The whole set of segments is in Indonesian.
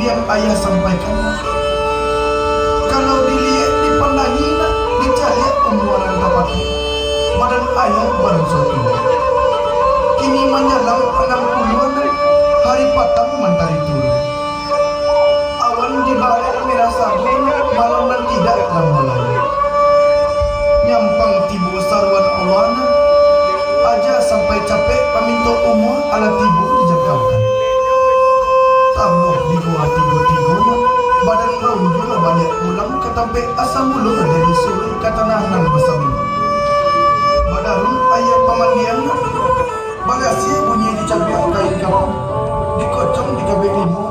yang ayah sampaikan. Kalau dilihat dipandangi nak dicari umuran dapat badan ayah baru satu. Kini menyalam 60-an hari patang mentari turun. Awan di balik merah sabun malam dan tidak akan mulai. Nyampang tibu sarwan awana aja sampai capek paminto umur ala tibu dijangkaukan. Tamuh di gua tigo-tigona badan raun juga banyak pulang ketampe asam mulu dari suri katanahan bersami. Badarun ayah pemandian bagasi bunyi dicabik kain kapal dikocong di kabel limu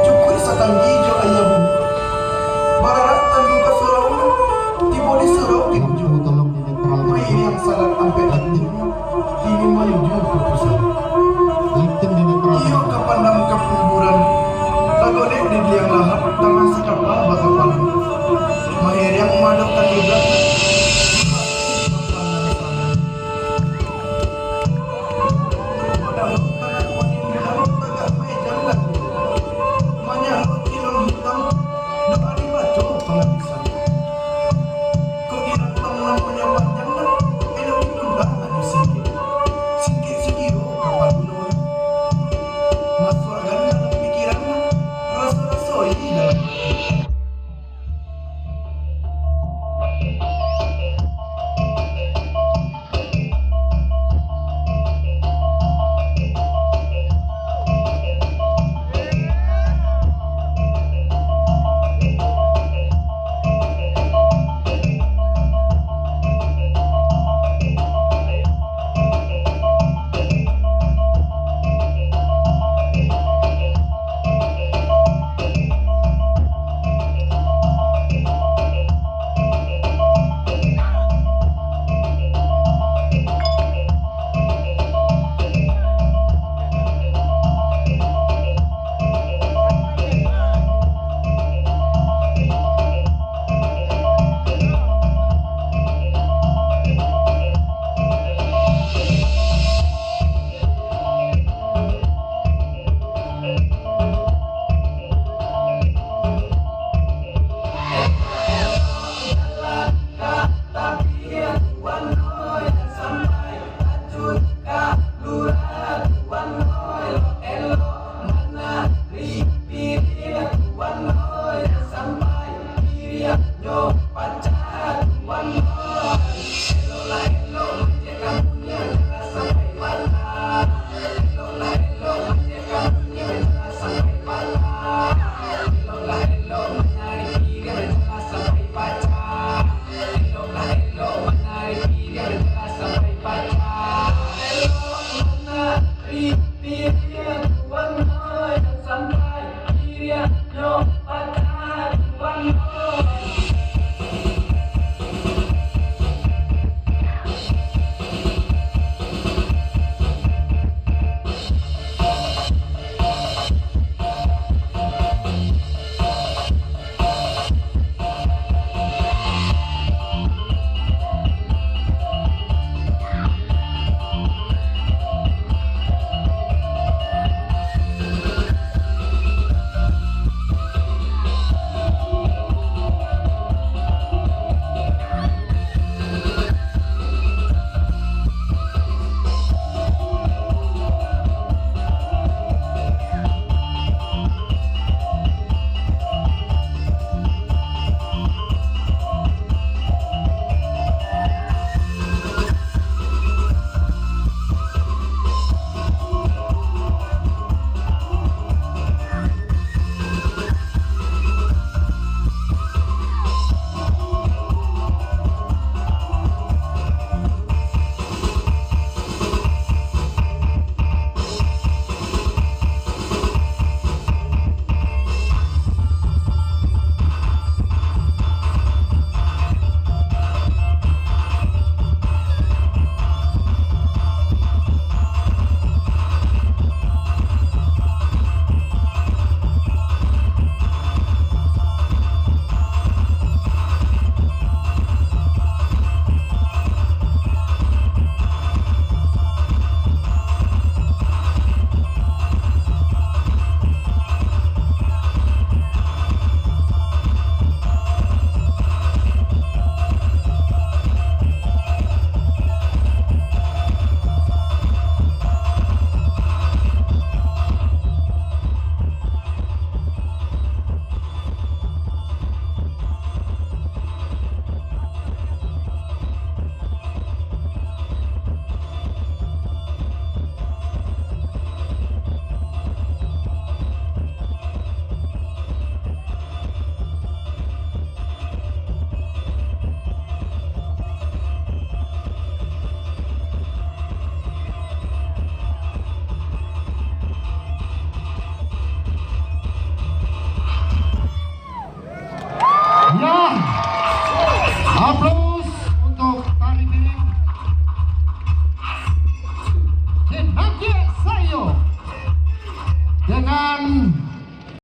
cukup satanggi jo ayah bu bararat tandu ke surau tiba di surau di ujung mai yang sangat ampe hatinya kini menuju ke pusat iyo kepandang kepuburan lagodek di liang lahap tangan sekapal bakapan mahir yang madok kaki belakang.